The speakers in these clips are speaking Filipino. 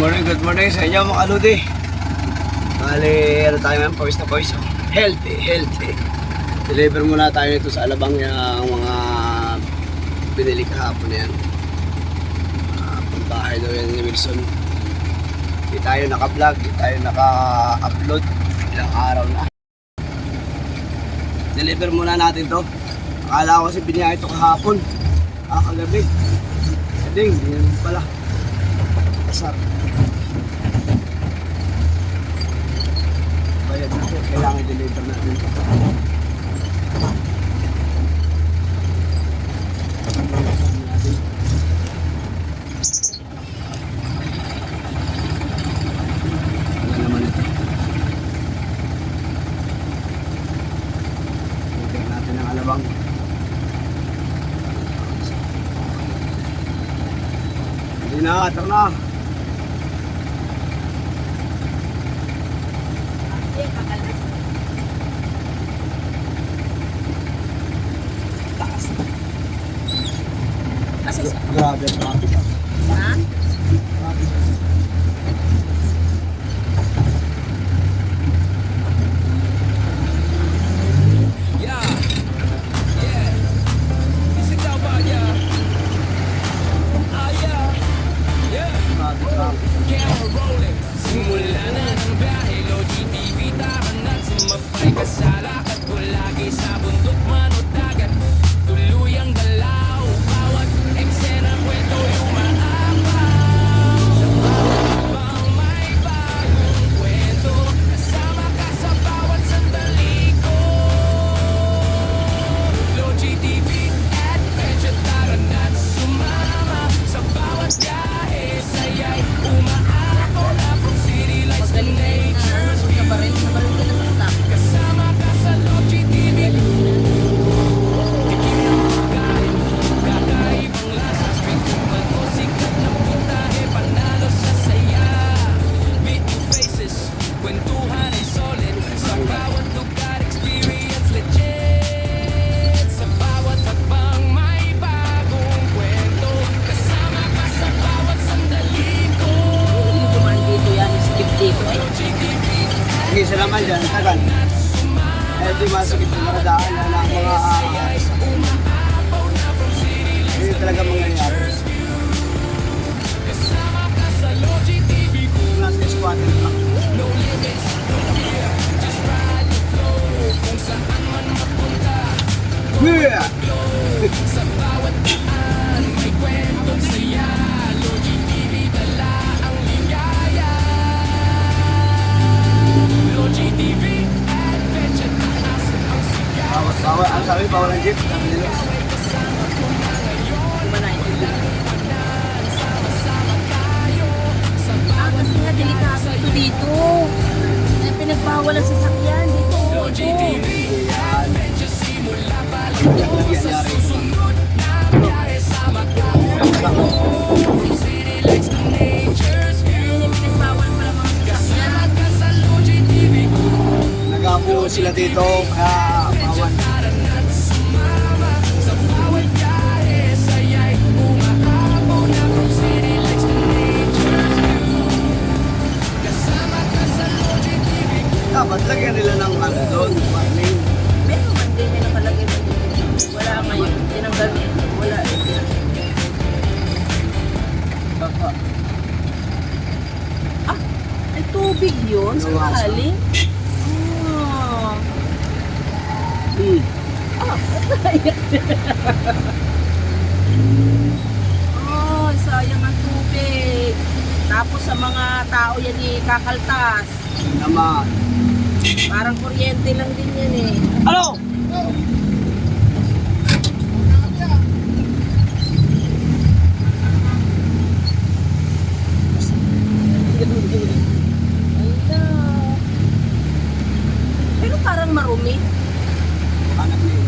Good morning sa inyo mga kaludi. Bali, ano tayo ngayon, pawis na pawis. Healthy. Deliver muna tayo nito sa Alabang yung mga binili kahapon na yan. Pambahay daw yan ni Wilson. Di tayo naka-vlog, di tayo naka-upload. Ilang araw na. Deliver muna natin to. Akala ko kasi biniyahe ito kahapon. Kagabi. Kading, hindi pala. Kasar. Bayad na po. Kailangan i-deliver natin ito. Ano naman ito? Tingnan natin ang Alabang. Hindi na, ito na. Grabe ang traffic. Ha? Simula na ng biyahe, Logi TV, tara na't sumabay ka sa lakad ko lagi sa bundok man o dagat. Tuluyang galaw, bawat eksena, kwento yung maapaw. Sa bawat bang may bagong kwento, kasama ka sa bawat sandali ko. Logi TV, adventure, tara na't sumama. Sa bawat biyahe, saya'y umaako na from city lights to nature's view. Kasama ka sa Logi TV. Tikim ng pagkain, kakaibang lasa. Street food man o sikat na putahe, panalo sa saya. Meet new faces, kwentuhan ay solid. Sa bawat lugar, experience legit. Sa bawat hakbang, may bagong kwento. Kasama ka sa bawat sandali ko. Dumaan dito yan, skip dito eh. Logi TV, Hindi sila naman dyan, tagal. Eh, di masakit yung maradaan na ng mga umaapaw na from city lights hindi to talaga mangyayari. nature's view. Kasama ka sa Logi TV ko. Nasa squatter lang. No limits, no fear. Just ride the flow. Kung saan man mapunta, Yeah! sa bawat daan, may kwentong saya. Logi TV, dala ang ligaya. Logi TV, adventure, taas ang sigaw. Bawal, ang sabi, bawal ang jeep. Sabi nila. Kasi nga delikado ito dito. Eh, pinagbawal ang sasakyan dito. Logi TV, adventure, simula pa lang. Nangyayari. Sunod na biyahe sa Macau. From city lights to nature's view. Hindi pinagbawal pala mga sasakyan. Kasama ka sa Logi TV ko. Nag-apo sila dito, kaya bawal. Tara na't sumama. Sa bawat biyahe, saya'y umaapaw na from city lights to nature's view. Kasama ka sa Logi TV ko. Dapat lagyan nila ng ano doon, warning. Meron man din na nakalagay mo dito. Wala ngayon. Tinanggal. Wala. Dapat. Ah, ay tubig yun? Saan Gawa sa- galing? Ah, oh, sayang ang tubig. Tapos sa mga tao yan kakaltas. Naman. Parang kuryente lang din yan eh. Ano? Ala. Pero parang marumi. Anak niya.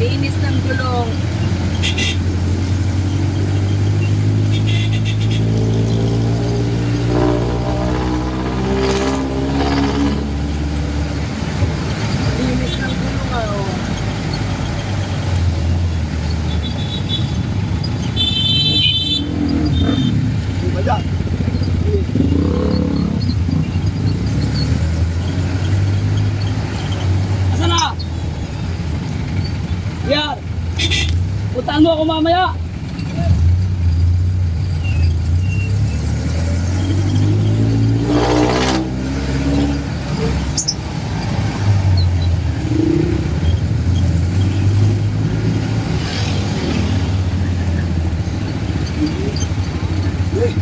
Linis ng gulong. Linis ng gulong oh. Di ba dyan? Asa na? Yan! Puntahan mo ako mamaya! Eh.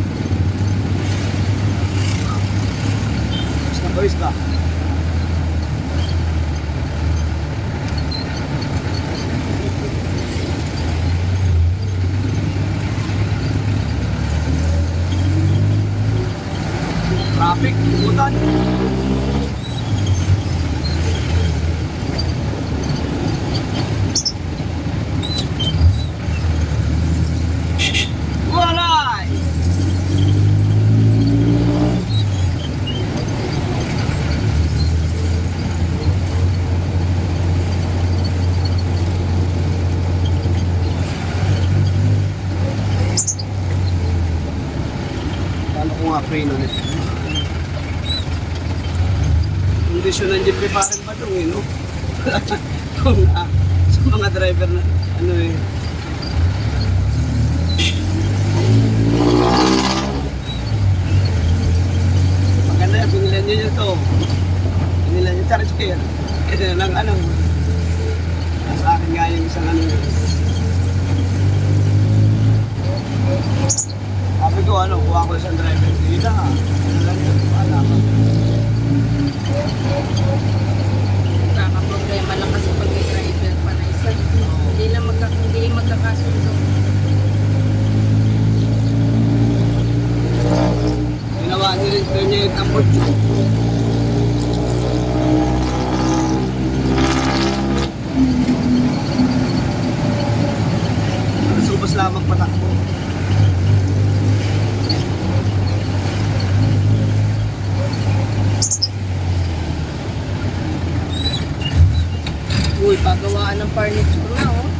Basta boys ba? Traffic, limutan. Walay! Paano ko nga free nun eh? Kondisyon ng jeep pa rin ba itong no? Kung sa mga driver na ano eh. Maganda yan, pinilan nyo nyo to. Pinilan nyo charge care. Ito na lang ano. Sa akin nga yung isang ano. Sabi ko ano, kuha ko isang driver. Hindi na ha. Ano lang yun, paalaman. Kakaproblema lang kasi pag may driver pa na isa. Hindi magkakasundo. Ginawa niyo rin ito niya yung tambot niyo. Subos lamang patakbo. Uy, pagawaan ng furniture na oh.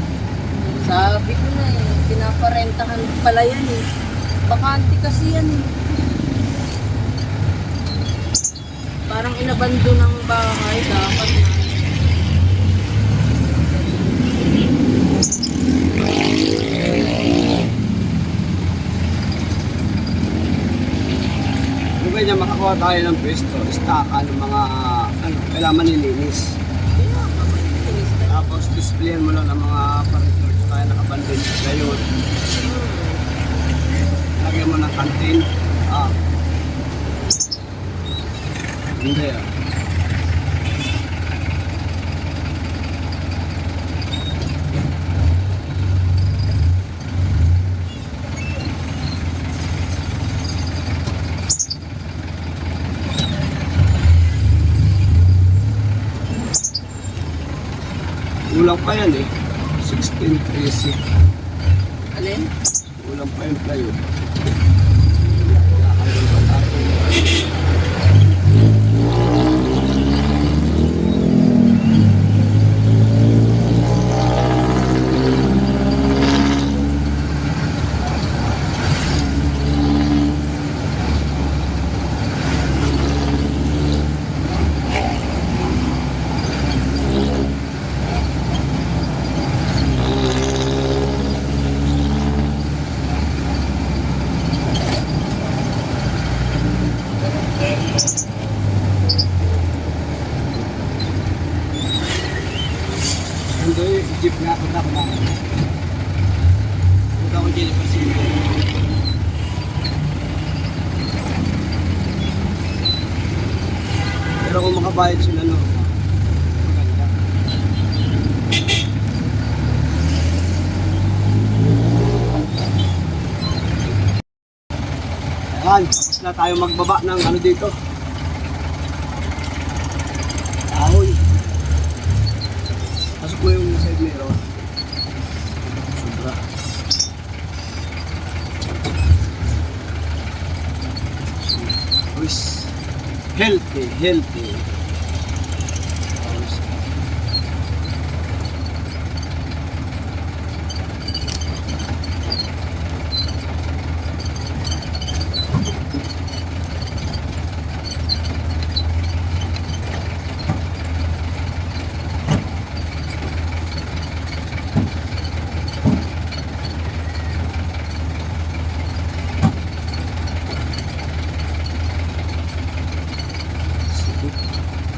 Sabi ko na eh, pinaparentahan pala yan eh. Bakante kasi yan eh. Parang inabando ng bahay, dapat na. Kung kanya makakuha tayo ng pwesto, staka ng mga ano, kailangan nilinis. Tapos displayan mo lang ng mga furniture kaya nakabandon sa gayon. Lagyan mo ng canteen. Ah. Hindi ah. Kulang pa yan eh. 16.30. Alin? Kulang pa yung plywood. Hindi, jeep nga punta ko na. Punta ko Jennifer City. Pero kung makabayad sila no, maganda. Ayan, tapos na tayo magbaba ng ano dito. Ahoy. Pasok mo yung side mirror. Healthy, healthy.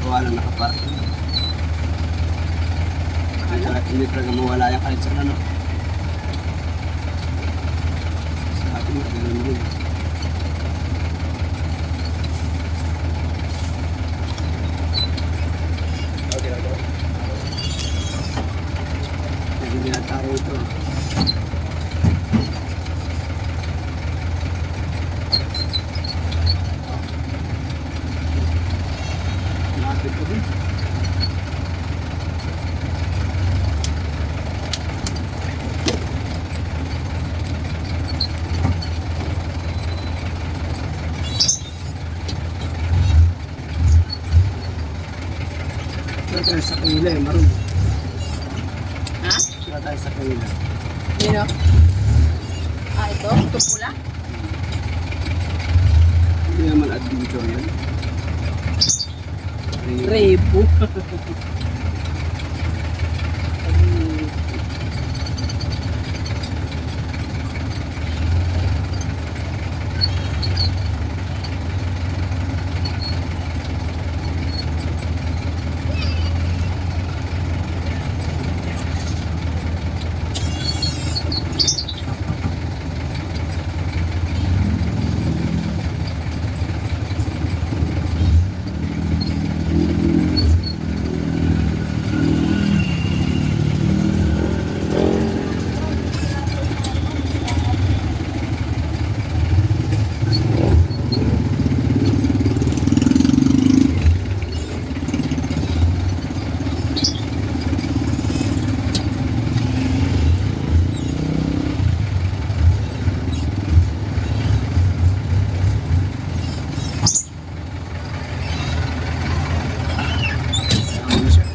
Gawa lang nakaparking. Hindi talaga mawala yung kahit sa ano. Sa atin, ganun din. Hindi binataro ito. Lapit ko din. Sila tayo sa kanila eh, maroon. Ha? Sila tayo sa kanila. Yun o. Ah, ito? Ito pula? Hindi naman adventure yan. Rebo.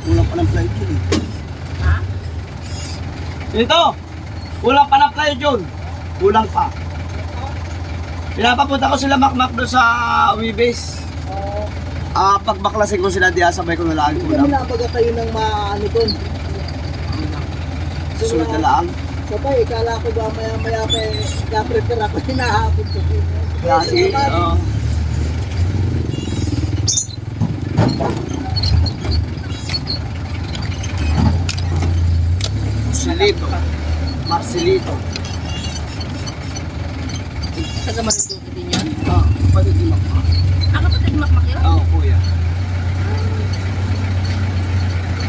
Kulang pa ng flight yun eh. Ha? Ito! Kulang pa ng flight yun. Kulang pa. Pinapapunta ko sila makmak doon sa Wibes. Pagbaklasin ko sila diya, sabay ko na lang Hindi kulang. mo nabaga kayo ng maano doon. Susunod na lang. Sabay, kala ko ba maya-maya pa na-prepare ako, hinahapon ko. Kaya sige, Marcelito. Marcelito. Taga Marinduque din yun? Kapatid ni Makmak. Ah, kapatid makmak yun? Oo, kuya.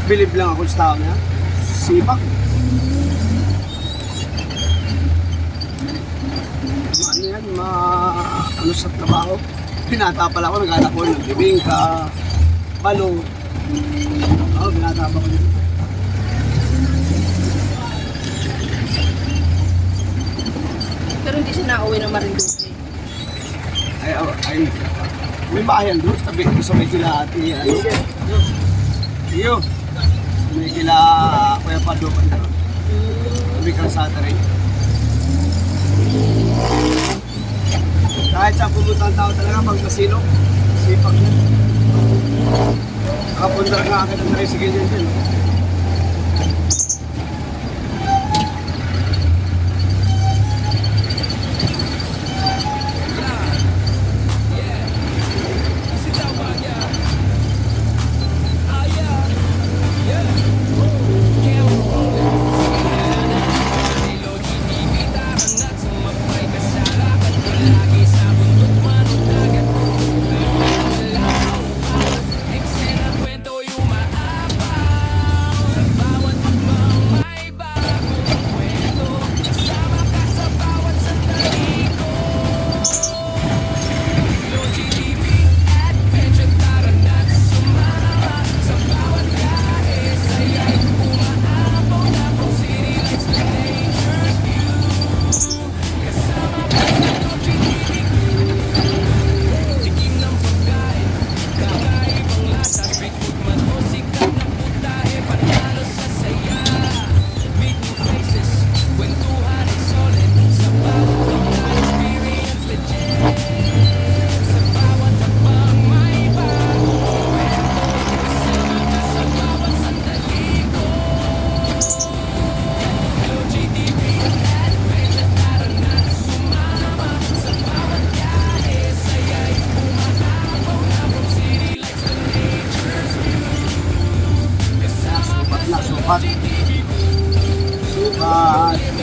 Believe lang ako sa tao niya. Sipag. Ano yan, ano sa trabaho. Binata pala ako, nag-anak ko ng bibingka, balo. Oo, binata pa ko dito. Pero hindi siya nauwi ng Marinduque. Ay, may bahayan doon, sa may kila ate, ano. Iyo, may kila Kuya Pado pa doon. May kalsada rin. Kahit sa pumunta ang tao talaga, magmasino. Sipag na. Nakapunta nga agad ang tricycle dyan. Salamat.